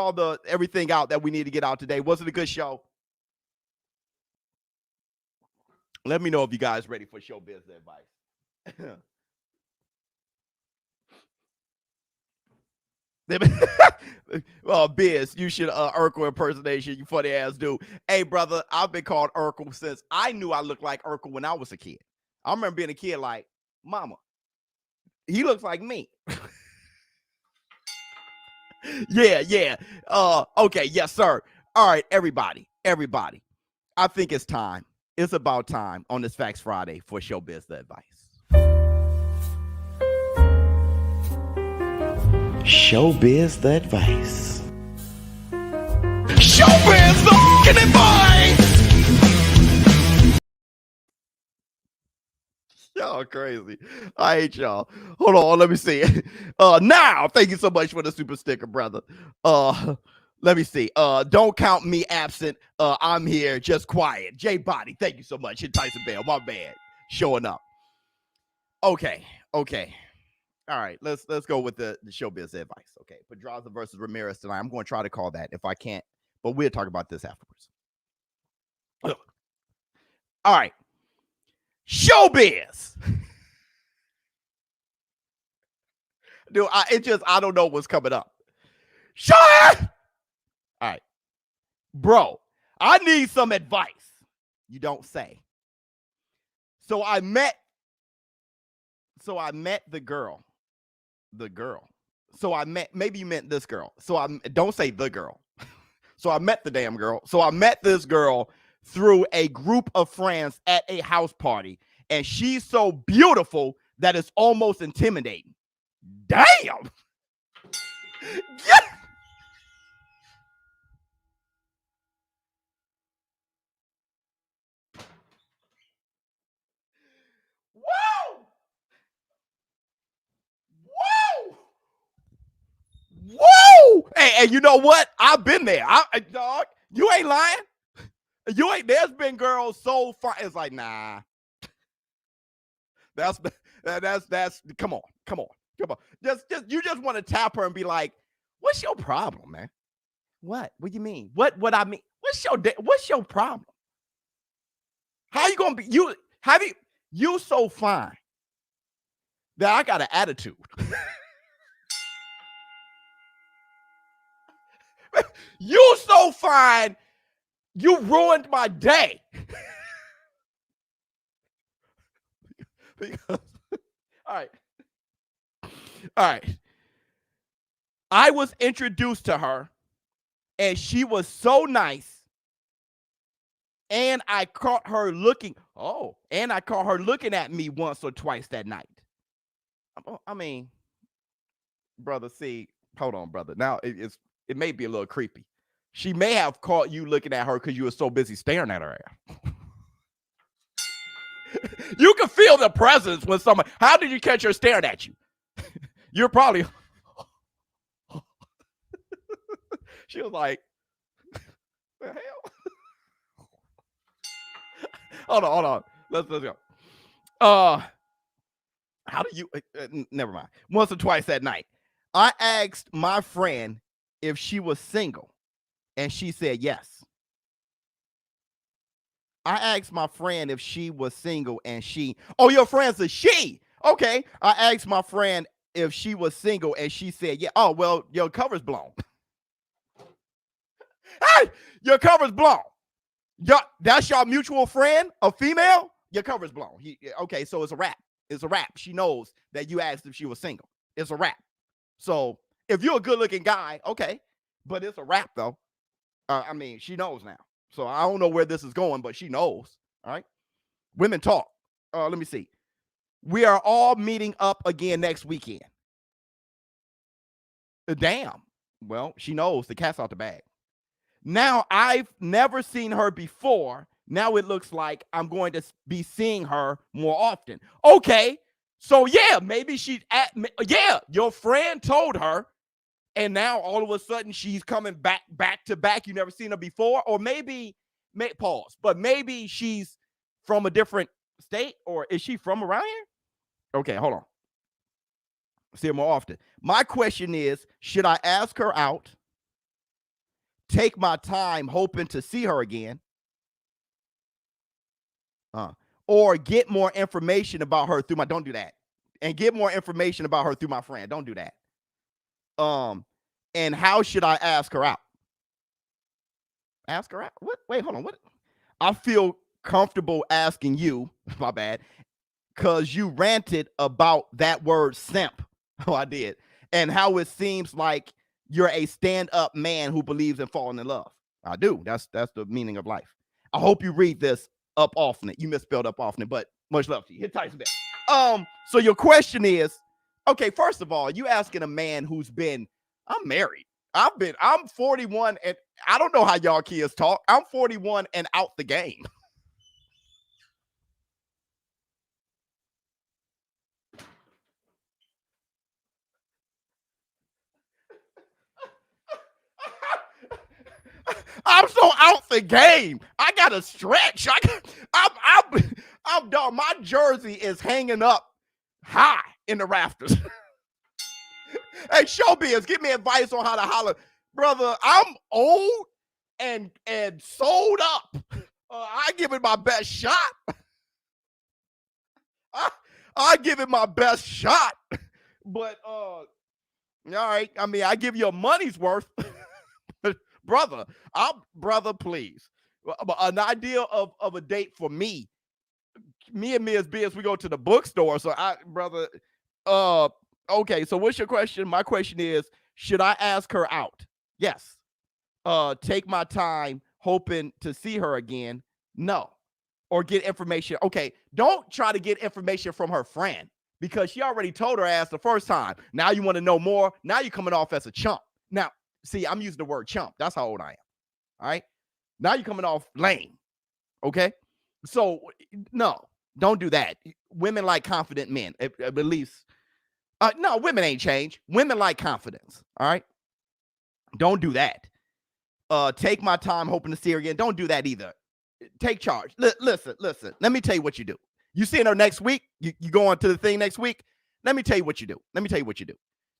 everything out that we need to get out today? Was it a good show? Let me know if you guys ready for ShowBizz advice. Well, Biz, you should Urkel impersonation, you funny ass dude. Hey, brother, I've been called Urkel since I knew I looked like Urkel when I was a kid. I remember being a kid like, mama, he looks like me. Yeah. Okay, yes, sir. All right, everybody. I think it's time. It's about time on this Facts Friday for ShowBizz the advice. ShowBizz the advice. ShowBizz the fucking advice. Y'all crazy. I hate y'all. Hold on, let me see. Now, thank you so much for the super sticker, brother. Let me see. Don't count me absent. I'm here, just quiet. J Body, thank you so much. Hit Tyson Bell, my bad. showing up. Okay. All right, let's go with the ShowBizz advice. Okay, Pedraza versus Ramirez tonight. I'm going to try to call that if I can't, but we'll talk about this afterwards. All right, ShowBizz. Dude, I don't know what's coming up. All right, bro, I need some advice. You don't say. So I met the girl. So I met, maybe you meant this girl. Don't say the girl. So I met the damn girl. So I met this girl through a group of friends at a house party. And she's so beautiful that it's almost intimidating. Damn. Yeah. Whoa! Hey, you know what? I've been there. Dog, you ain't lying. There's been girls so far. It's like, nah. That's come on. You just want to tap her and be like, what's your problem, man? What do you mean? What I mean? What's your problem? How you gonna be? You so fine that I got an attitude. You so fine, you ruined my day. Because, all right. I was introduced to her, and she was so nice, and I caught her looking. And I caught her looking at me once or twice that night. I mean, brother, see, hold on, brother. Now it may be a little creepy. She may have caught you looking at her because you were so busy staring at her. You can feel the presence when someone. How did you catch her staring at you? You're probably. She was like, "The hell." Hold on. Let's go. How do you? Never mind. Once or twice that night, I asked my friend if she was single, and she said yes. I asked my friend if she was single, and your friend's a she. Okay. I asked my friend if she was single, and she said yeah. Oh, well, your cover's blown. Hey, your cover's blown. That's your mutual friend, a female? Your cover's blown. Okay, so it's a wrap. It's a wrap. She knows that you asked if she was single. It's a wrap. So if you're a good-looking guy, okay, but it's a wrap, though. I mean, she knows now. So I don't know where this is going, but she knows. All right. Women talk. Let me see. We are all meeting up again next weekend. Damn. Well, she knows the cat's out the bag. Now, I've never seen her before. Now it looks like I'm going to be seeing her more often. Okay. So yeah, maybe your friend told her, and now all of a sudden she's coming back to back. You never seen her before, or maybe she's from a different state, or is she from around here? Okay, hold on. See her more often. My question is, should I ask her out, take my time hoping to see her again, or get more information about her through don't do that, and get more information about her through my friend. Don't do that. And how should I ask her out? Ask her out? What? Wait, hold on. What? I feel comfortable asking you, my bad, because you ranted about that word simp. Oh, I did. And how it seems like you're a stand-up man who believes in falling in love. I do. That's the meaning of life. I hope you read this up often. You misspelled up often, but much love to you. Hit tight a bit. So your question is, okay, first of all, you asking a man who's been, I'm married. I'm 41, and I don't know how y'all kids talk. I'm 41 and out the game. I'm so out the game. I gotta stretch. I'm done. My jersey is hanging up high in the rafters. Hey, ShowBizz, give me advice on how to holler. Brother, I'm old and sold up. I give it my best shot. I give it my best shot. But, all right. I mean, I give you a money's worth. Brother, please. An idea of a date for me and Ms. Biz, we go to the bookstore. So, okay. So what's your question? My question is, should I ask her out? Yes. Take my time hoping to see her again? No. Or get information. Okay. Don't try to get information from her friend because she already told her ass the first time. Now you want to know more. Now you're coming off as a chump. Now, see, I'm using the word chump. That's how old I am. All right. Now you're coming off lame. Okay. So no, don't do that. Women like confident men, at least. No, women ain't changed. Women like confidence. All right. Don't do that. Take my time hoping to see her again. Don't do that either. Take charge. Listen. Let me tell you what you do. You seeing her next week? You going to the thing next week? Let me tell you what you do.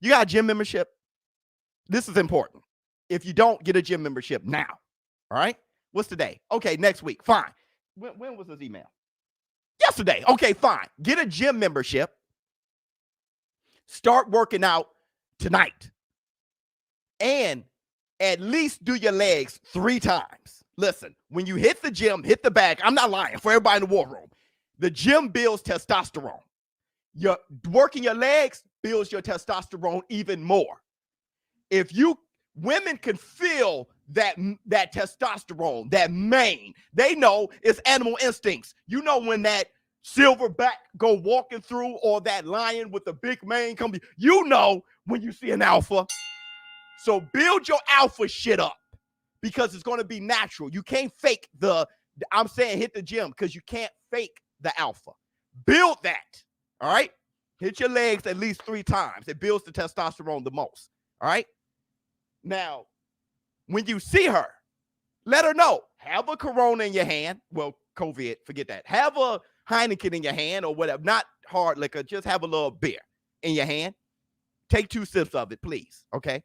You got a gym membership? This is important. If you don't, get a gym membership now. All right? What's today? Okay, next week. Fine. When was this email? Yesterday. Okay, fine. Get a gym membership. Start working out tonight. And at least do your legs 3 times. Listen, when you hit the gym, hit the bag. I'm not lying for everybody in the war room. The gym builds testosterone. You're working your legs builds your testosterone even more. Women can feel that testosterone, that mane. They know it's animal instincts. You know when that silverback go walking through or that lion with the big mane come. You know when you see an alpha. So build your alpha shit up because it's going to be natural. You can't fake I'm saying hit the gym because you can't fake the alpha. Build that. All right. Hit your legs at least 3 times. It builds the testosterone the most. All right. Now, when you see her, let her know. Have a Corona in your hand. Well, COVID, forget that. Have a Heineken in your hand or whatever. Not hard liquor. Just have a little beer in your hand. Take 2 sips of it, please. Okay.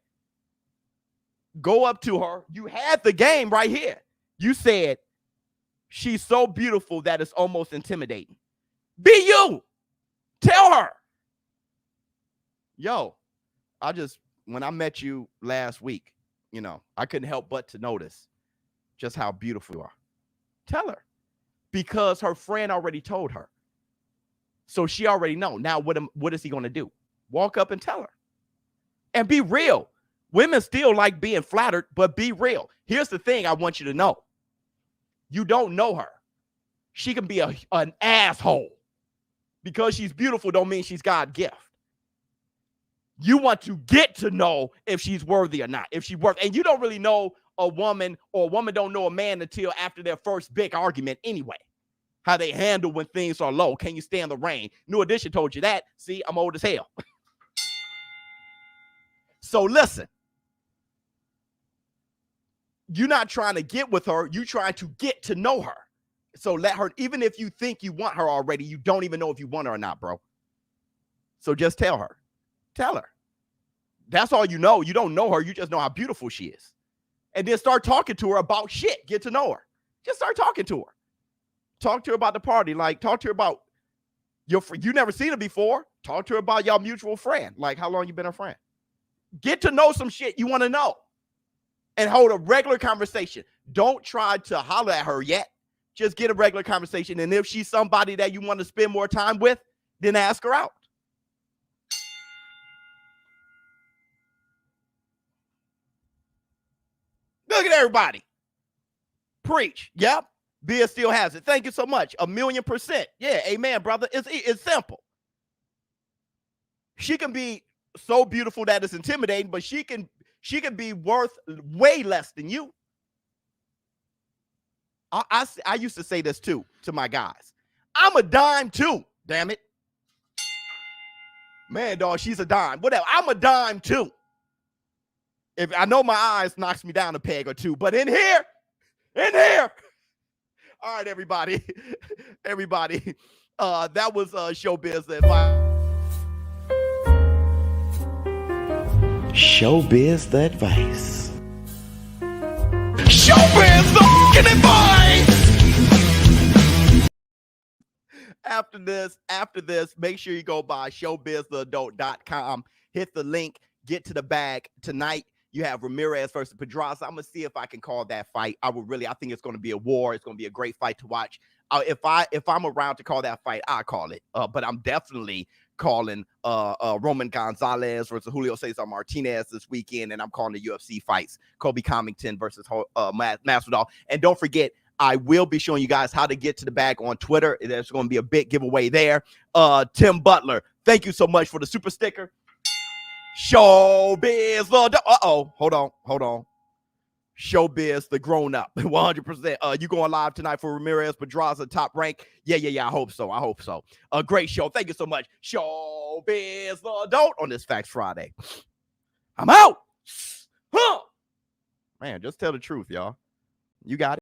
Go up to her. You had the game right here. You said, she's so beautiful that it's almost intimidating. Be you. Tell her. Yo, when I met you last week, I couldn't help but to notice just how beautiful you are. Tell her. Because her friend already told her. So she already know. Now, what is he going to do? Walk up and tell her. And be real. Women still like being flattered, but be real. Here's the thing I want you to know. You don't know her. She can be an asshole. Because she's beautiful don't mean she's God's gift. You want to get to know if she's worthy or not. If she's worth, and you don't really know a woman or a woman don't know a man until after their first big argument anyway. How they handle when things are low. Can you stand the rain? New Edition told you that. See, I'm old as hell. So listen. You're not trying to get with her. You're trying to get to know her. So let her, even if you think you want her already, you don't even know if you want her or not, bro. So just tell her. Tell her. That's all you know. You don't know her. You just know how beautiful she is. And then start talking to her about shit. Get to know her. Just start talking to her. Talk to her about the party. Like, talk to her about you never seen her before. Talk to her about y'all mutual friend. Like, how long you been her friend? Get to know some shit you want to know. And hold a regular conversation. Don't try to holler at her yet. Just get a regular conversation. And if she's somebody that you want to spend more time with, then ask her out. Look at everybody. Preach. Yep. Biz still has it. Thank you so much. 1,000,000%. Yeah. Amen, brother. It's simple. She can be so beautiful that it's intimidating, but she can be worth way less than you. I used to say this too to my guys. I'm a dime too, damn it. Man, dog, she's a dime. Whatever. I'm a dime too. If I know my eyes knocks me down a peg or two, but in here. All right, everybody. everybody. That was ShowBizz advice. ShowBizz the advice. ShowBizz the fucking advice. After this, make sure you go by showbiztheadult.com. Hit the link, get to the bag. Tonight, you have Ramirez versus Pedraza. I'm going to see if I can call that fight. I think it's going to be a war. It's going to be a great fight to watch. If I'm around to call that fight, I'll call it. But I'm definitely calling Roman Gonzalez versus Julio Cesar Martinez this weekend, and I'm calling the UFC fights. Colby Covington versus Masvidal. And don't forget, I will be showing you guys how to get to the bag on Twitter. There's going to be a big giveaway there. Tim Butler, thank you so much for the super sticker. ShowBizz. Hold on. ShowBizz, the grown up, 100%. You going live tonight for Ramirez Pedraza, top rank? Yeah. I hope so. A great show. Thank you so much. ShowBizz, the adult on this Facts Friday. I'm out. Man, just tell the truth, y'all. You got it.